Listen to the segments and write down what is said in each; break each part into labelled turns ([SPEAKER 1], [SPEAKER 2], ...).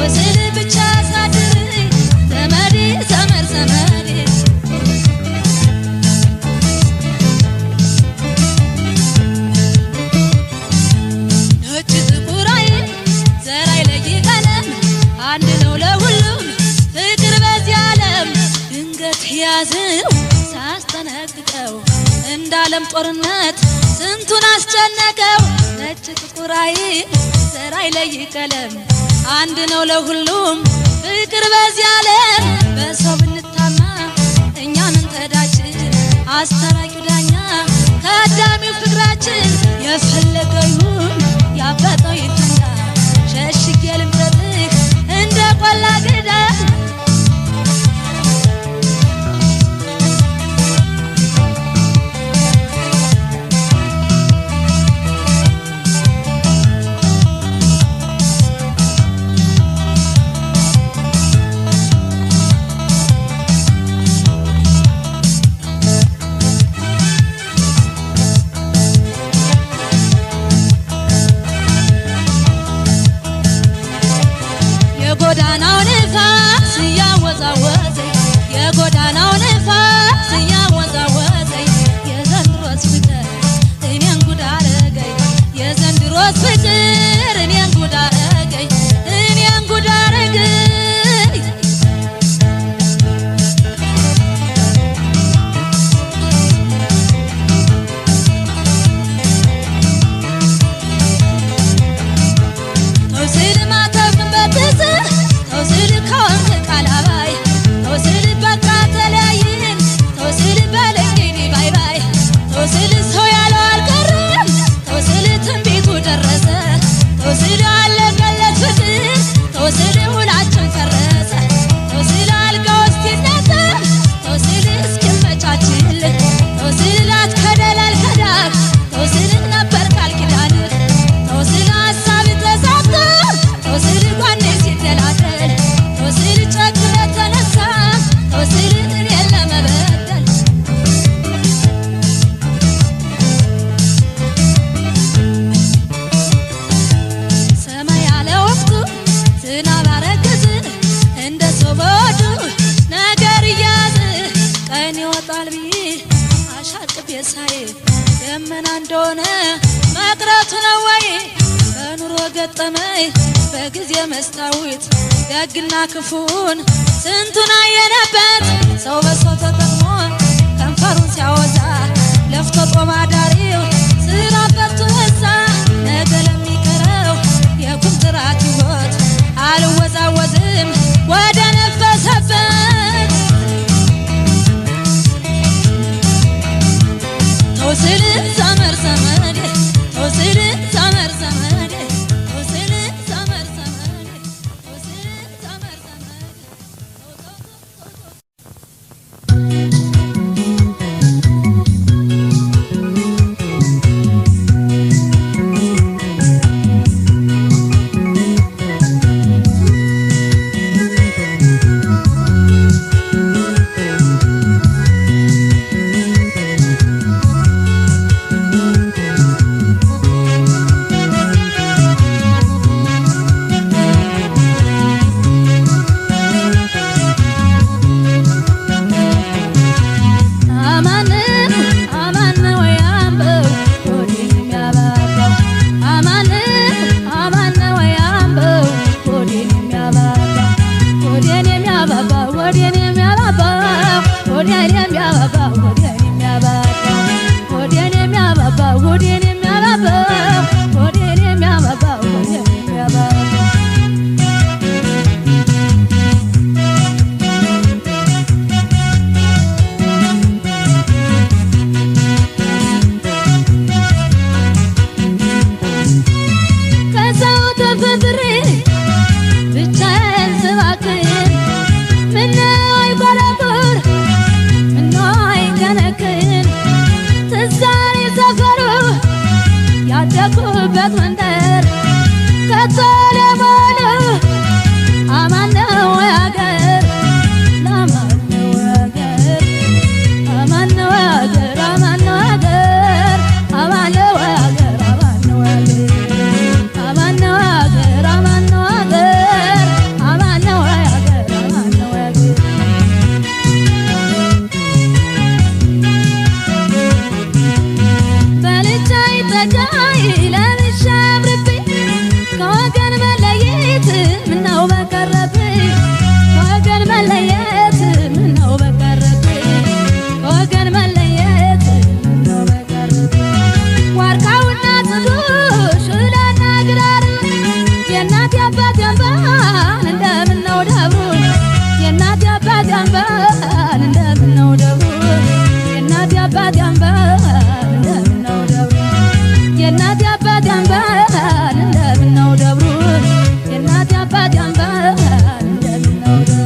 [SPEAKER 1] ተወስል ብቻ ሳድር ዘመዴ ዘመር ዘመዴ ነጭ ጥቁር አይን ዘር አይለይ ቀለም አንድ ነው ለሁሉም ፍቅር በዚህ ዓለም ድንገት ያዘው ሳስጠነቅቀው እንዳለም ጦርነት ስንቱን አስጨነቀው ነጭ ጥቁር አይን ዘር አይለይ ቀለም አንድ ነው ለሁሉም ፍቅር በዚህ ዓለም በሰው ብንታማ እኛ ምን ተዳችን አስታራቂው ዳኛ ከአዳሚው ፍቅራችን የፈለገው ይሁን ያበጠው ይፈንዳ ሸሽጌ ልምረጥህ እንደ ቆላ ግዳ የጎዳናው ንፋስ ያወዛወዘኝ የጎዳናው ንፋስ ያወዛወዘኝ የዘንድሮስ ፍቅር እኔን ጉድ አረገኝ የዘንድሮስ ፍቅር እኔን ጉድ አረገኝ እኔን ጉድ አረገኝ ተውስል ማተብን በትዝህ ተውስል ከወንድ ቃላባይ ተውስል በቃ ተለያይን ተውስል በለኝ ባይ ባይ ተውስል ሰው ያለው አልቀረም ተውስል ትንቢቱ ደረሰ ተውስል አለቀለት ፍቅር ተውስል ውላችን ፈረሰ ተውስል አልጋው እስኪነሳ ተውስል እስኪመቻችልህ ተውስል ላትከደል አልከዳህ ተውስል ነበር ቃል ኪዳንህ ተውስል ሀሳብ ተሳክቶ ተውስል ጓኔ ሲደላደል ተውስል ጨክነ ተነሳ ተውስል እኔን ለመበደል ሰማይ ያለ ወቅቱ ዝናብ አረገዝ እንደ ሰው በወዱ ነገር እያዝ ቀን ይወጣል ብዬ አሻቅቤ ሳይ ደመና እንደሆነ መቅረቱ ነው ወይ በኑሮ ገጠመኝ በጊዜ መስታወት ደግና ክፉን ስንቱን አየነበት ሰው በሰው ተጠቅሞ ከንፈሩን ሲያወዛ ለፍቶ ጦም አዳሪው ስራ ፈቱ በዛ ነገ ለሚቀረው የኩንትራት ሕይወት አልወዛወዝም ወደ ነፈሰበት ተውስል ዘመር ዘመዴ ተውስል ዘመር ዘመዴ ተውስል ዘመር ዘመዴ ተውስል ዘመር ዘመዴ ምነው አይቆረቁር ምነው አይከነ ሲበጃይ ለብሼ አምርብኝ ከወገን መለየት ምነው በቀረብኝ ከወገን መለየት ምነው በቀረብኝ ከወገን መለየት ምነው በቀረብኝ ዋርካውና ጽዱ ሹላና ግራር የእናት አባት ያንባን እንደምነው ደብሩ የእናት አባት ያንባን እንደምነው ደብሩ የእናት አባት ያንባን እንደምነው ደብሩ የእናት አባት ያንባን እንደምነው ደብሩ የእናት አባት ያንባን እንደምነው ደብሩ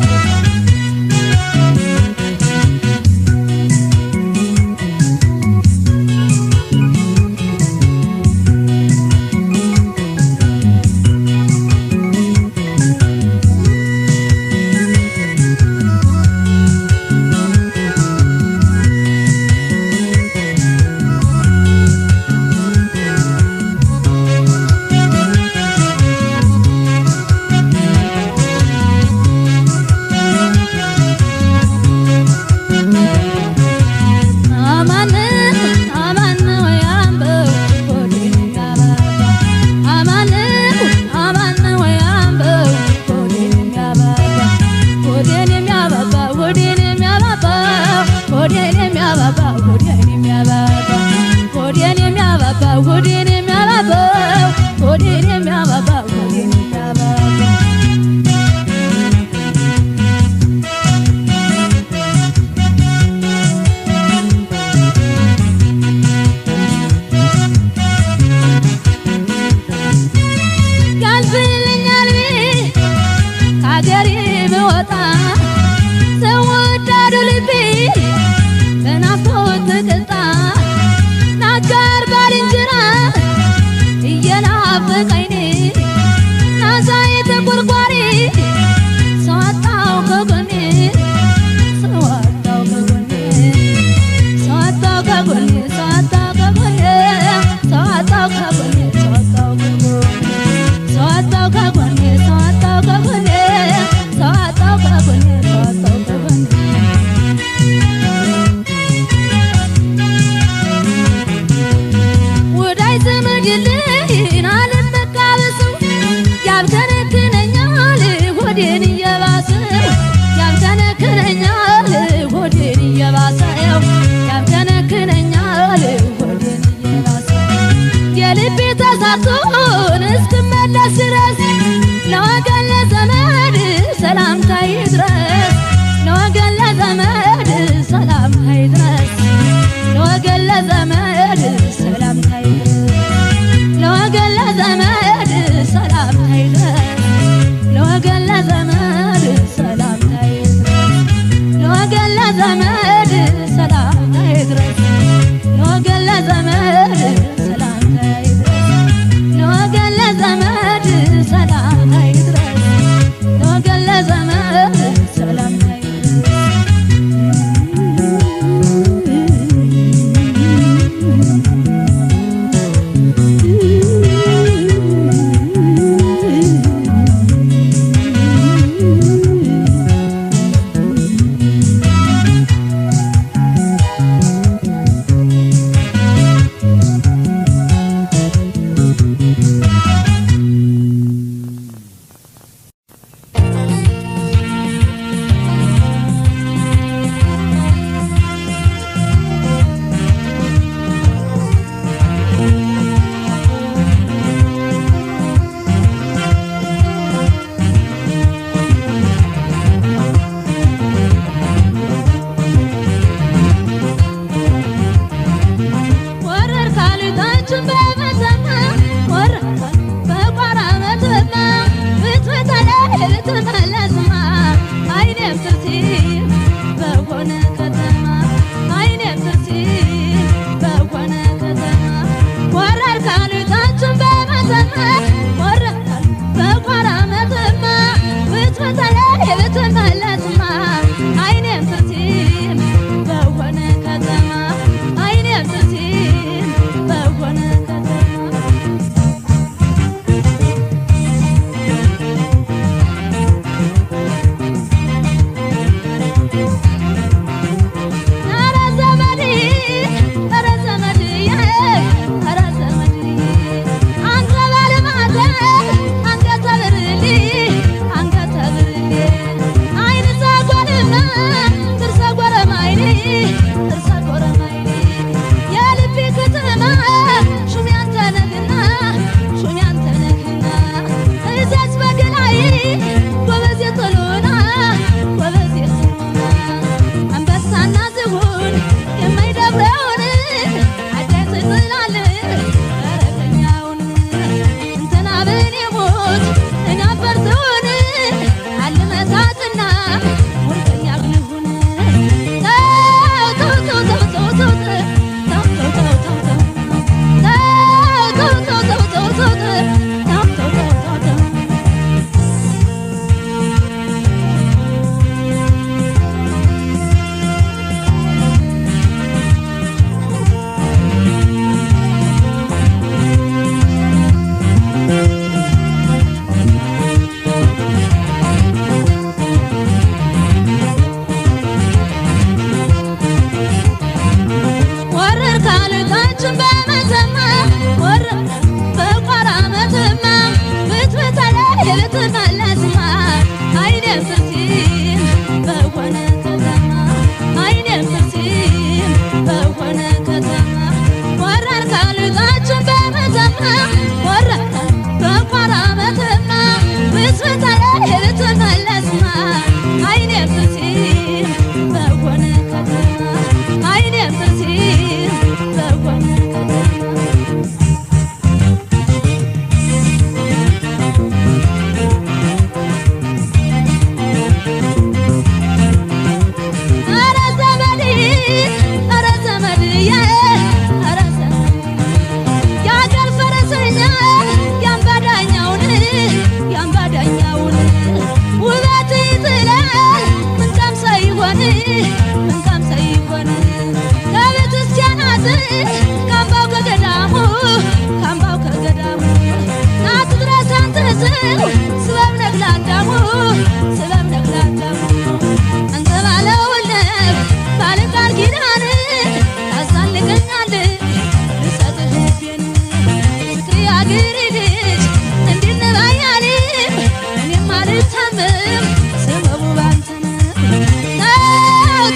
[SPEAKER 1] ብታምም ሰበቡ ባንተ ነው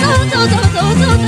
[SPEAKER 1] ተው ተው ተው ተው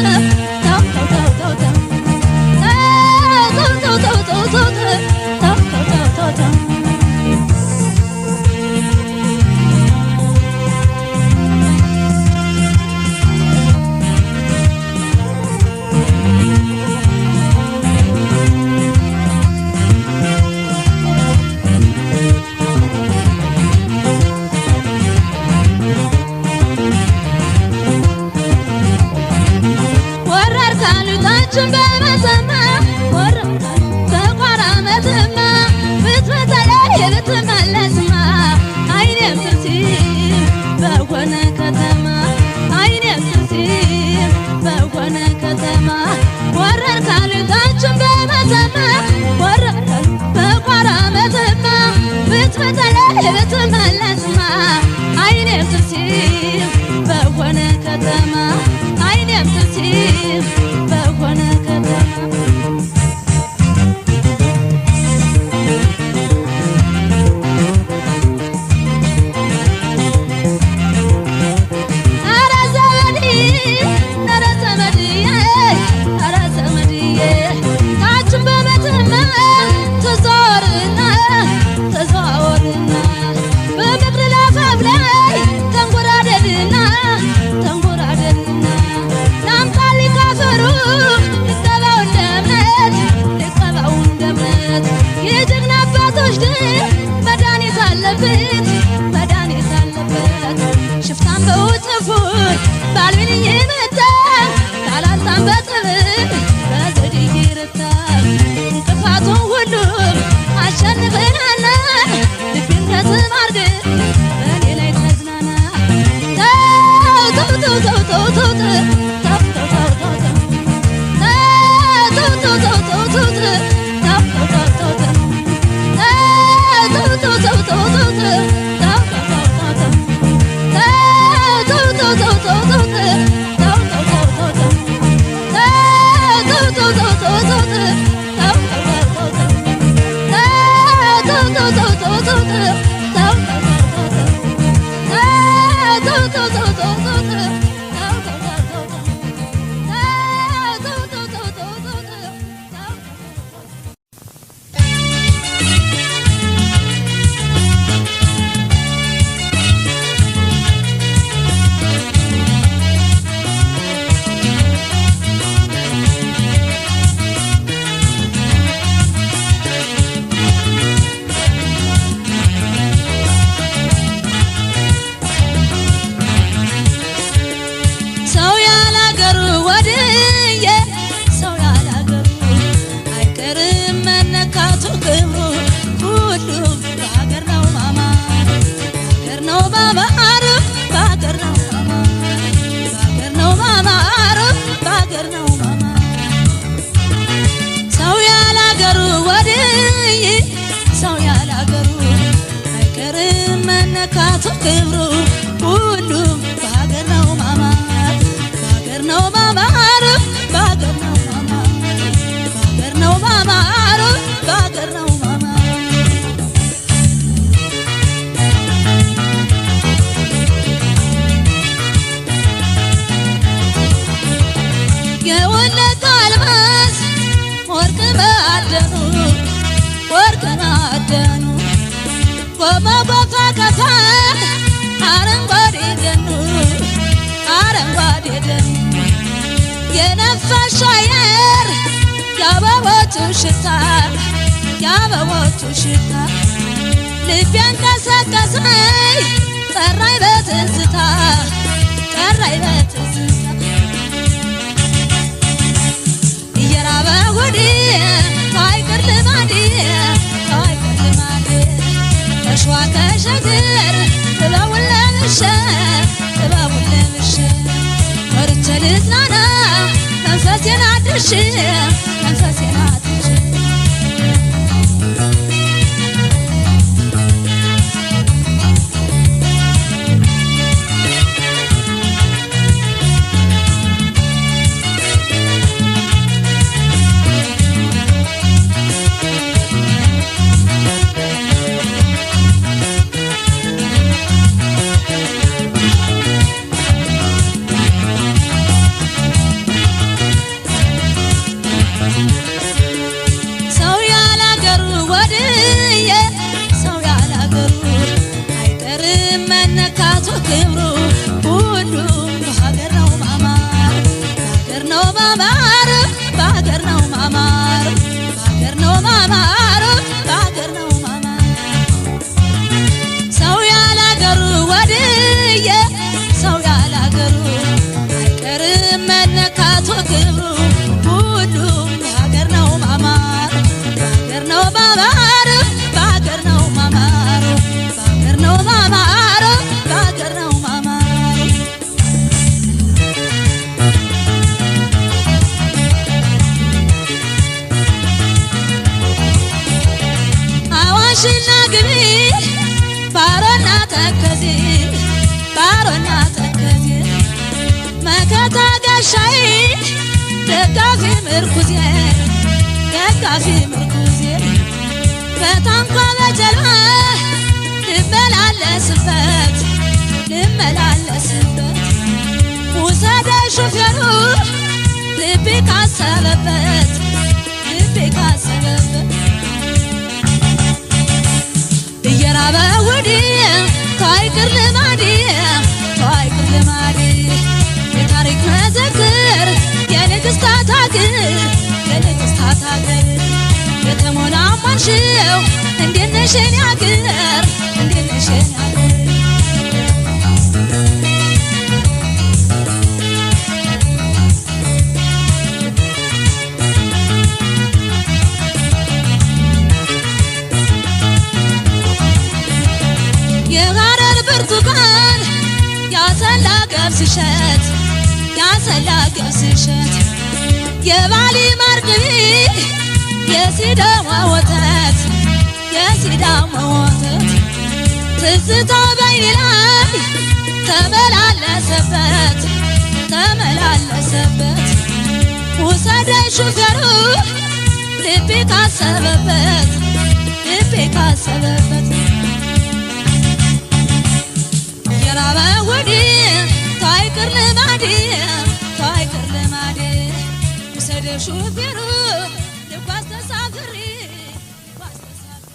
[SPEAKER 1] መነካቱ ክብሩ ሁሉም በሀገር ነው ማማር በሀገር ነው ማማር በሀገር ነው ማማር በሀገር ነው ማማር በሀገር ነው ማማር ሰው ያላገሩ ወድየ ሰው ያላገሩ አይቀርም መነካቱ ክብሩ ሁሉም በሀገር ነው ማማር በሀገር ነው ማማር በሀገር ነው ማማር በሀገር ነው ማማር በሀገር ነው ማማር አዋሽና ግቢ ባሮና ተከዜ ባሮና ተከዜ መከታ ጋሻዬ ደጋፊ ምርኩዜ ደጋፊ ምርኩዜ በታንኳ በጀልባ ልመላለስበት ልመላለስበት ውሰደኝ ሹፌሩ ልቤ ካሰበበት ልቤ ካሰበበት እየራበ ወዲህ ታይቅር ልማዴ ታይቅር ልማዴ የታሪክ መዘክር የንግሥታት አገር የንግሥታት አገር የተሞናሟንሽው እንዴት ነሽ የኔ አገር እንዴት ነሽ የኔ አገር የሐረር ብርቱካን ያሰላ ገብስ እሸት ያሰላ ገብስ እሸት የባሊ ማር ቅቤ የሲዳማ ወተት የሲዳማ ወተት ትዝታ በይኔ ላይ ተመላለሰበት ተመላለሰበት ውሰደኝ ሹፌሩ ልቤ ካሰበበት ልቤ ካሰበበት የራበ ወዲህ ታይቅር ልማዴ ታይቅር ልማዴ ውሰደኝ ሹፌሩ ልጓዝ ተሳፍሬ ልጓዝ ተሳፍሬ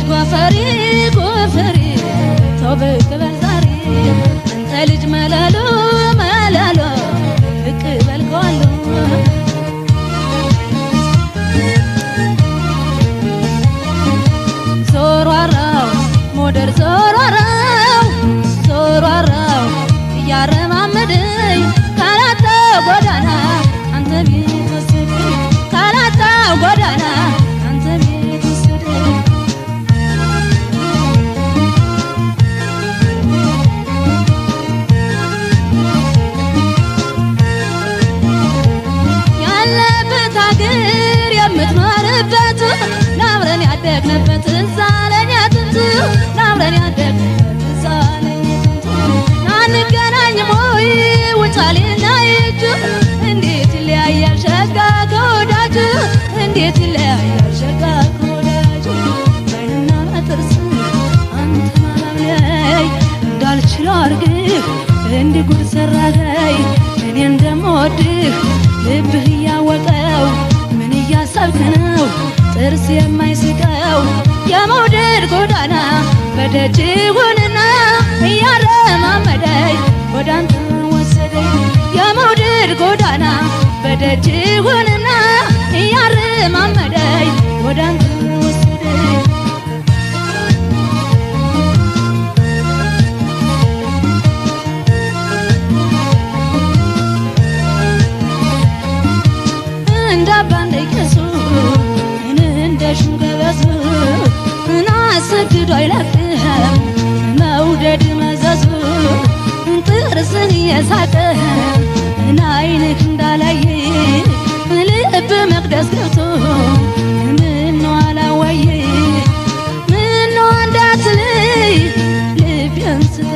[SPEAKER 1] ጎፈሬ ጎፈሬ ተው ብቅ በል ዛሬ አንተ ልጅ መላሎ መላሎ ብቅ በል ከዋሎ ዞሯራው ሞደር ዞሯራው ዞሯራው እያረማመደኝ ካላጣ ጎዳና አንተ ቤት ወሰደኝ ካላጣ ጎዳና አንተ ቤት ወሰደኝ የምትኖርበት ናብረን ያደግንበት እዛለኝ አጥንቱ ናብረን ያደግንበት እዛለኝ አጥንቱ አንገናኝም ወይ ውጫሌና ይጁ እንዴት ይለያያል ሸጋ ከወዳጁ እንዴት ይለያያል ሸጋ ከወዳጁ በይንና በጥርስ አንተ ማላምለይ እንዳልችለው አርግህ እንዲህ ጉድ ሰራኸኝ እኔ እንደምወድህ ልብህ እያወቀው እያሰብክ ነው ጥርስ የማይስቀው የመውደድ ጎዳና በደጅ ሆነና እያረማመደኝ ወዳንተ ወሰደኝ የመውደድ ጎዳና በደጅ ሆነና እያረማመደኝ ወዳንተ ወሰደኝ እንዳባንደይከሱ እንደሽንገበሱ እናሰግዶ አይለቅህም መውደድ መዘዙ ጥርስን እየሳቀ አይንክ እንዳላየ ልብ መቅደስ ገብቶ ምነው አላወየ ምነው እንዳትለይ ልቤን ስተ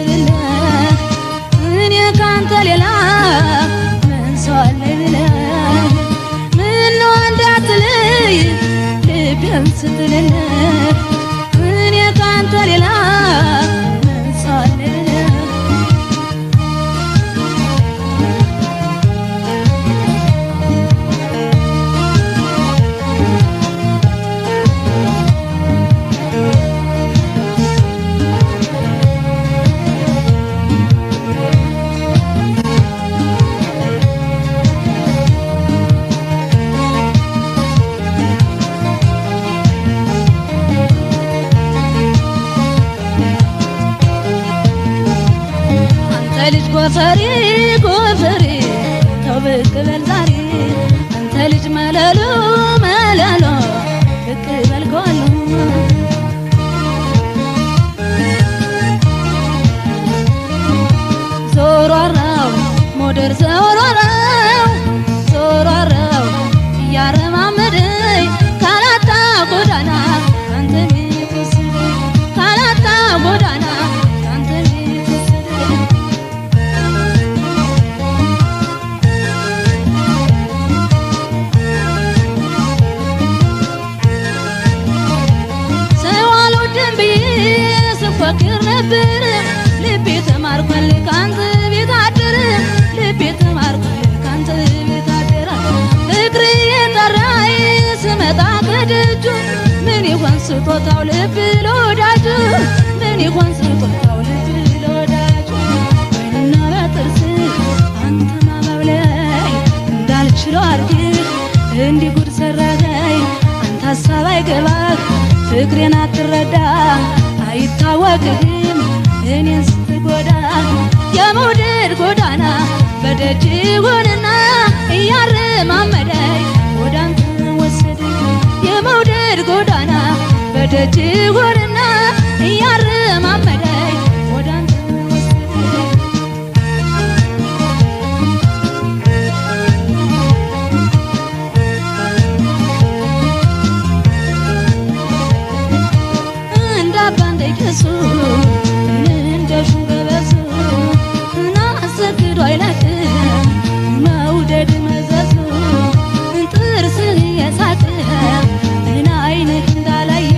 [SPEAKER 1] ልጅ ጎፈሬ ጎፈሬ ተው ብቅ በል ዛሬ አንተ ልጅ መለሎ መለሎ ብቅ በል ከወሎ ዞሯራው ሞደር ዞሯራው ዞሯራው እያረማመደኝ ካላጣ ጎዳና አንተ ሚወስድ ካላጣ ጎዳና አንተ ሚወስድ ሰው አልወድም ብዬ ስፎክር ነበር ልቤ ተማርኳል ካንተ ቤት አደረ ልቤ ተማርኳል ካንተ ቤት አደረ ፍቅር የጠራኝ ስመጣ ከደጁ ምን ይሆን ስጦታው ልብ ለወዳጁ ምን ይሆን ስጦታው ልብ ለወዳጁ ወይንና በጥርስ አንተ ማባብለኝ እንዳልችለው አድርግህ እንዲህ ጉድ ሰራኸኝ አንተ ሀሳብ አይገባህ ፍቅሬን አትረዳ አይታወቅህም እኔን ስትጎዳ የመውደድ ጎዳና በደጅ ሆንና እያረማመደኝ ወደ አንተ ወሰደኝ የመውደድ ጎዳና በደጅ ሆንና እያረማመደኝ ወደ አንተ ወሰደኝ እንዳባ እንደቄሱ እንደሹበበሱ ናሰግዶ አይለቅም መውደድ መዘዙ ጥርስህ የሳቅ አይንህ እንዳላየ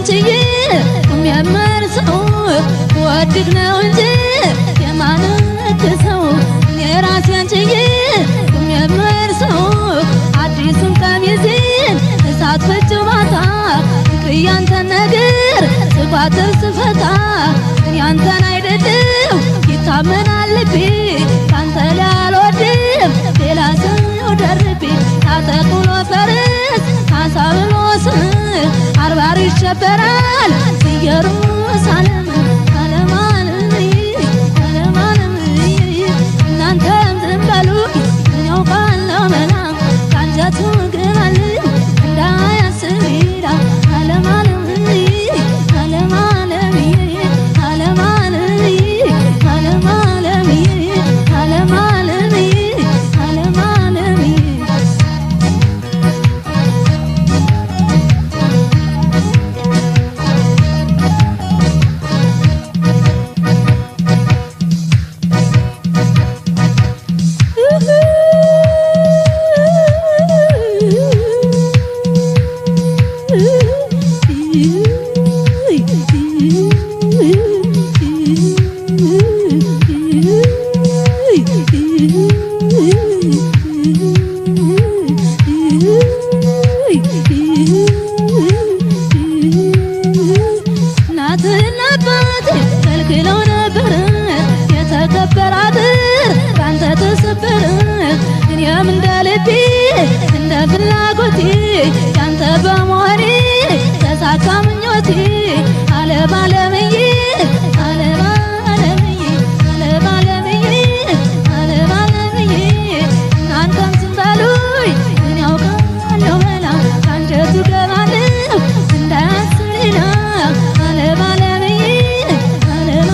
[SPEAKER 1] ችዬ የሚያመርሰው ወድቅ ነው እንጂ የማንክሰው የራሴን ችዬ የሚያመርሰው አዲሱን ቀሚሴን እሳት ፈጭ ማታ ያንተን ነገር ስባትር ስፈታ ያንተን አይደለም ይታመናል ልቤ ካንተ ላይ አልወድም ሌላ ሰው ደርቤ ታጠቁሎ ፈረስ አሳብሎ ስም አርባር ይሸበራል ኢየሩሳሌም ዓለም ዓለም ዓለም ዓለም እናንተም ዝም በሉ እኔ አውቃለሁ መላ ካንጀቱ ግባልኝ እንዳያስብ ይላል ዓለም ዓለም ዓለም ዓለም ዓለም ዓለም ዓለም ዓለም ዓለም ዓለም ዓለም ዓለም እናትና አባቴ ከልክለው ነበር የተከበረ አጥር ባንተ ተሰበረ እኔም እንደ ልቤ እንደ ፍላጎቴ ያንተ በመሆኔ ተሳካ ምኞቴ ዓለም ዓለምዬ ዓለም ዓለምዬ ዓለም ዓለምዬ ዓለም ዓለምዬ እናንተም ዝም በሉኝ እኔ አውቃለሁ መላ ካንጀቱ ገባለሁ እንዳያስብ ሌላ ዓለም ዓለምዬ ዓለም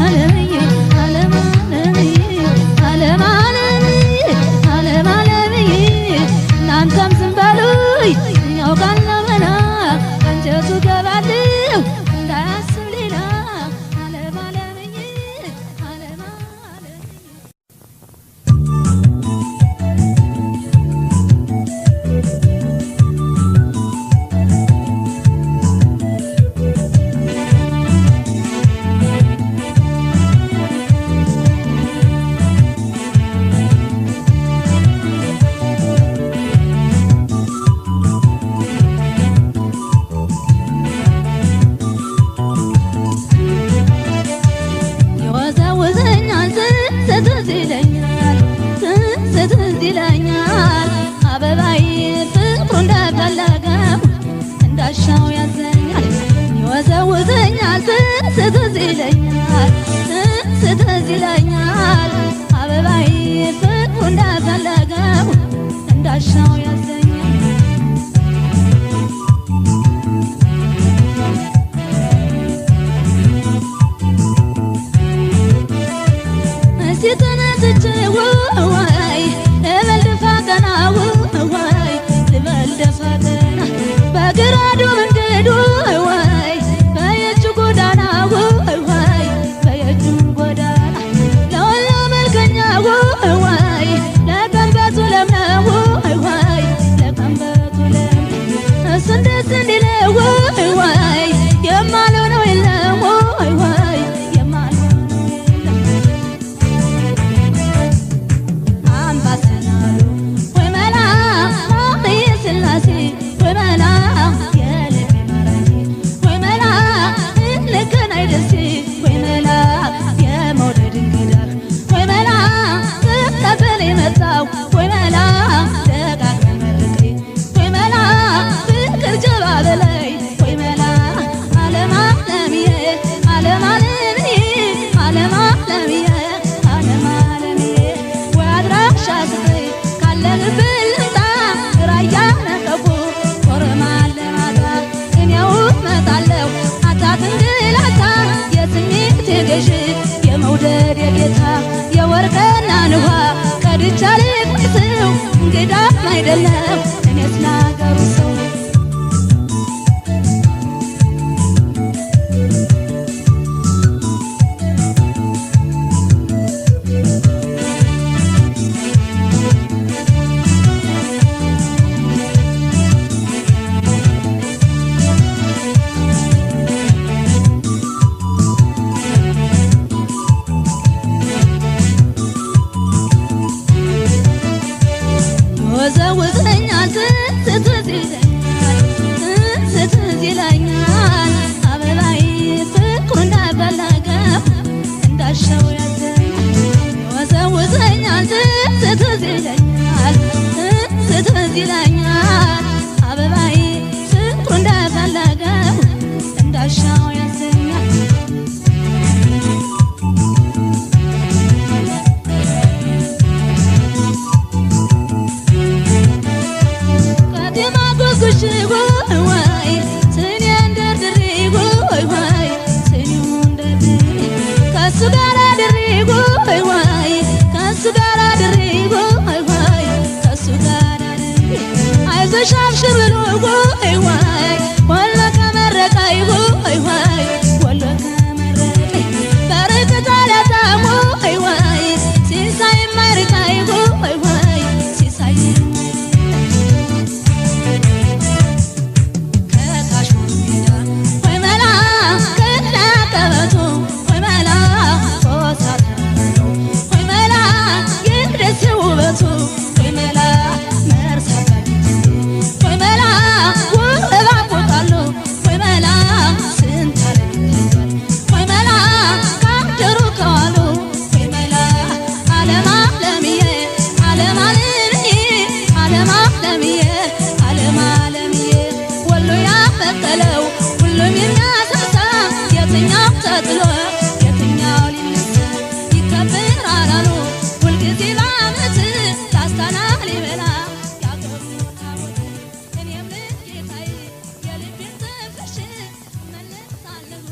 [SPEAKER 1] ዓለምዬ ዓለም ዓለምዬ ዓለም ዓለምዬ ዓለም ዓለምዬ እናንተም ዝም በሉኝ እኔ አውቃለሁ መላ ካንጀቱ ገባለሁ እንዳያስብ ሌላ ዓለም ዓለምዬ ዓለም ዓለምዬ ይወዛወዘኛል ትዝ ይለኛል ትዝ ይለኛል አበባዬ ፍቅሩ እንደፈለገው እንዳሻው ያዘኛል ይወዛወዘኛል ትዝ ይለኛል ትዝ ይለኛል አበባዬ ፍቅሩ እንደፈለገው እንዳሻው ያዘኛል ተነስቼ ወይ ልበል ደፋ ቀና ወይ ልበል ደፋ ቀና በግራዱ መንገዱ ወይ በየእጁ ጎዳና ወይ በየእጁ ጎዳና ለወሎ መልከኛ ወይ ለቀንበቱ ለምነው ወይ ሁሉም የሚያሳሳ የትኛው ተጥሎ የትኛው ሊነሳ ይከበራል አሉ ሁልጊዜ በዓመት ላስታና ሊበላ ያገሩ ታቦት እኔም ልጌታዬ የልቤን ተፍሽ እመለሳለሁ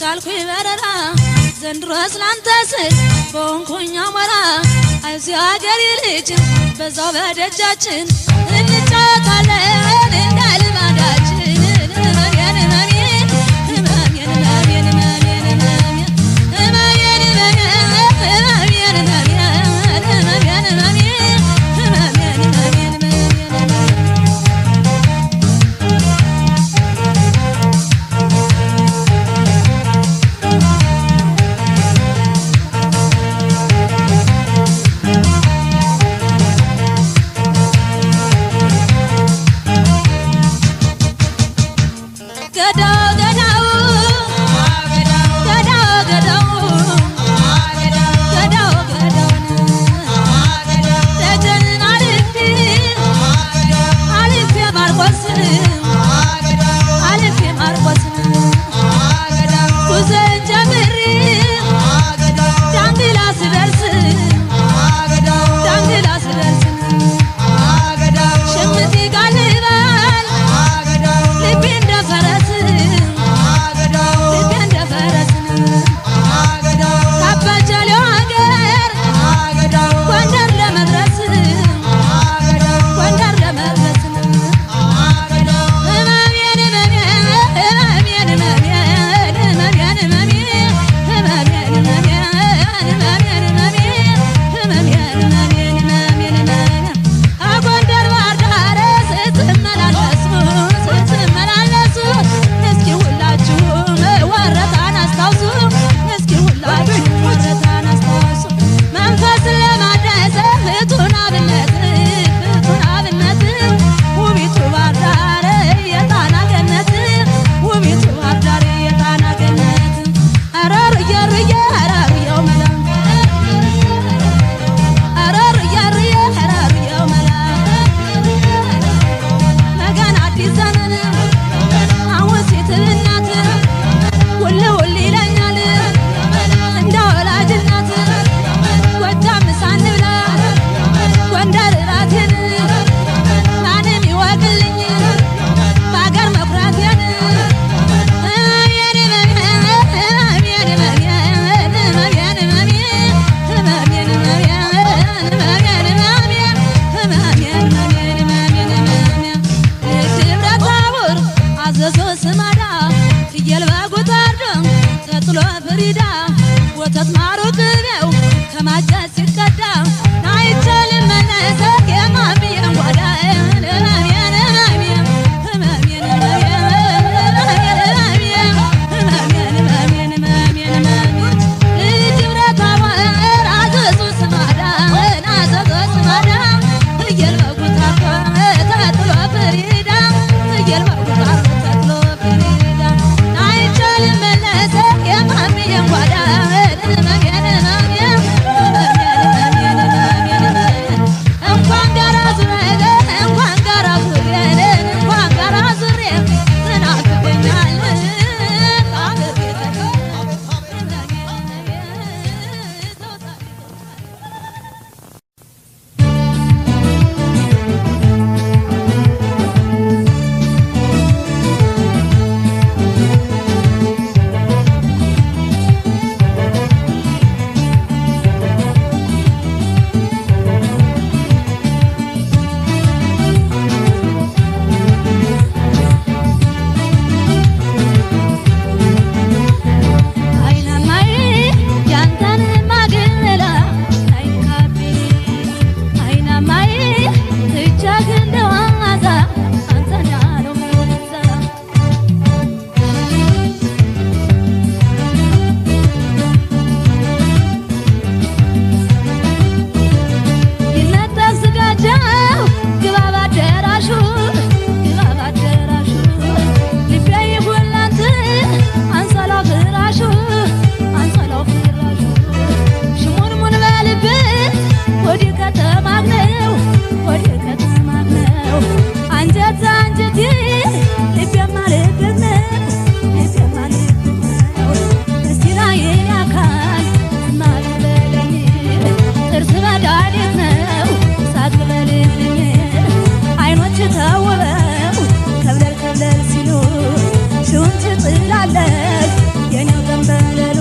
[SPEAKER 1] በቻልኩኝ በረራ ዘንድሮስ ላንተ ስል በሆንኩኝ አሞራ አይዞህ አገሬ ልጅ በዛው በደጃችን እንጫወታለን እንደ ልማዳችን የኔው ገንበለል